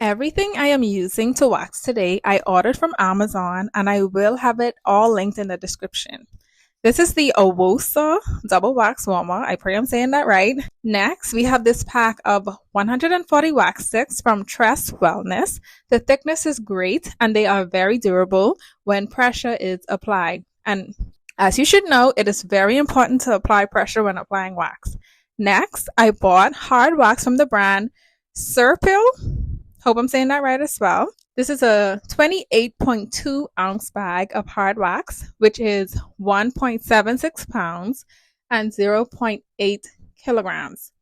Everything I am using to wax today, I ordered from Amazon and I will have it all linked in the description. This is the Owosa Double Wax Warmer. I pray I'm saying that right. Next, we have this pack of 140 wax sticks from Tress Wellness. The thickness is great and they are very durable when pressure is applied. And as you should know, it is very important to apply pressure when applying wax. Next, I bought hard wax from the brand Serpil. Hope I'm saying that right as well. This is a 28.2-ounce bag of hard wax, which is 1.76 pounds and zero point 0.8 kilograms.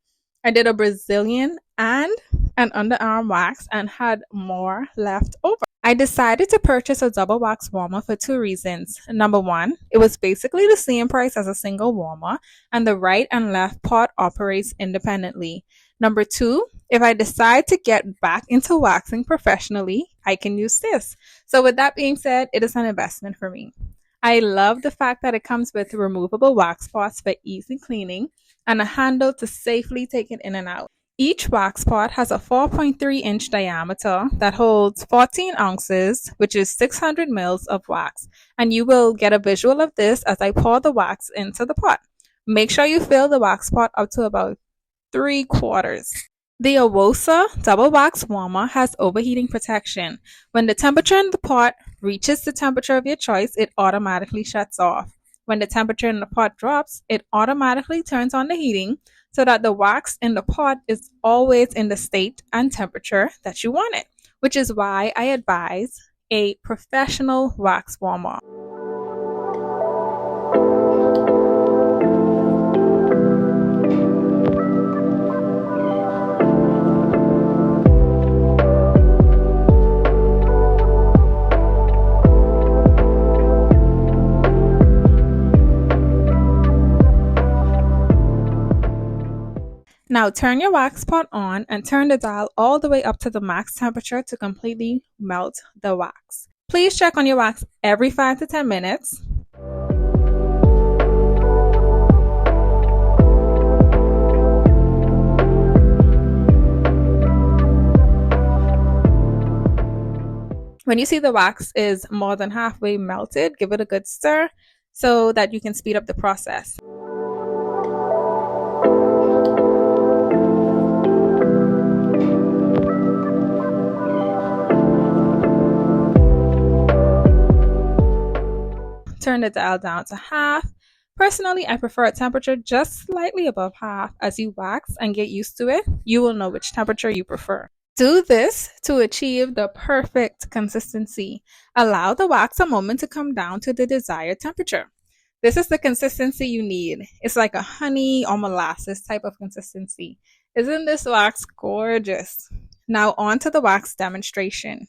I did a Brazilian and an underarm wax and had more left over. I decided to purchase a double wax warmer for two reasons. Number one, it was basically the same price as a single warmer, and the right and left pot operates independently. Number two, if I decide to get back into waxing professionally, I can use this. So with that being said, it is an investment for me. I love the fact that it comes with removable wax pots for easy cleaning and a handle to safely take it in and out. Each wax pot has a 4.3-inch diameter that holds 14 ounces, which is 600 mils of wax. And you will get a visual of this as I pour the wax into the pot. Make sure you fill the wax pot up to about 3/4. The Owosa Double Wax Warmer has overheating protection. When the temperature in the pot reaches the temperature of your choice, it automatically shuts off. When the temperature in the pot drops, it automatically turns on the heating so that the wax in the pot is always in the state and temperature that you want it, which is why I advise a professional wax warmer. Now turn your wax pot on and turn the dial all the way up to the max temperature to completely melt the wax. Please check on your wax every 5 to 10 minutes. When you see the wax is more than halfway melted, give it a good stir so that you can speed up the process. Turn the dial down to half. Personally, I prefer a temperature just slightly above half. As you wax and get used to it, you will know which temperature you prefer. Do this to achieve the perfect consistency. Allow the wax a moment to come down to the desired temperature. This is the consistency you need. It's like a honey or molasses type of consistency. Isn't this wax gorgeous? Now on to the wax demonstration.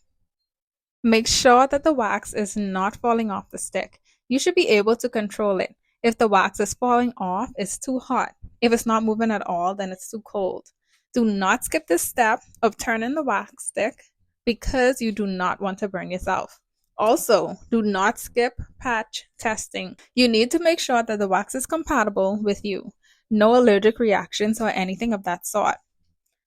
Make sure that the wax is not falling off the stick. You should be able to control it. If the wax is falling off, it's too hot. If it's not moving at all, then it's too cold. Do not skip this step of turning the wax stick because you do not want to burn yourself. Also, do not skip patch testing. You need to make sure that the wax is compatible with you. No allergic reactions or anything of that sort.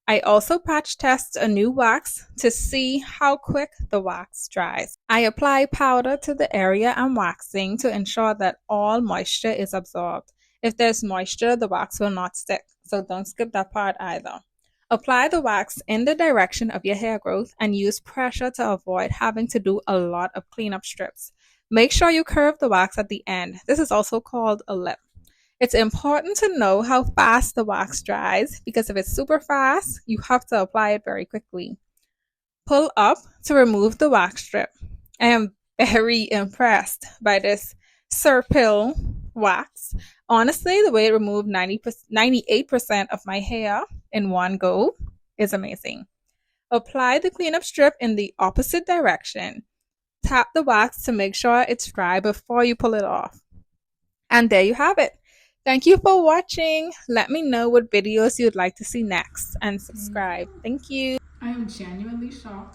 I also patch test a new wax to see how quick the wax dries. I apply powder to the area I'm waxing to ensure that all moisture is absorbed. If there's moisture, the wax will not stick, so don't skip that part either. Apply the wax in the direction of your hair growth and use pressure to avoid having to do a lot of cleanup strips. Make sure you curve the wax at the end. This is also called a lip. It's important to know how fast the wax dries because if it's super fast, you have to apply it very quickly. Pull up to remove the wax strip. I am very impressed by this Serpil wax. Honestly, the way it removed 98% of my hair in one go is amazing. Apply the cleanup strip in the opposite direction. Tap the wax to make sure it's dry before you pull it off. And there you have it. Thank you for watching. Let me know what videos you'd like to see next and subscribe. Thank you. I am genuinely shocked.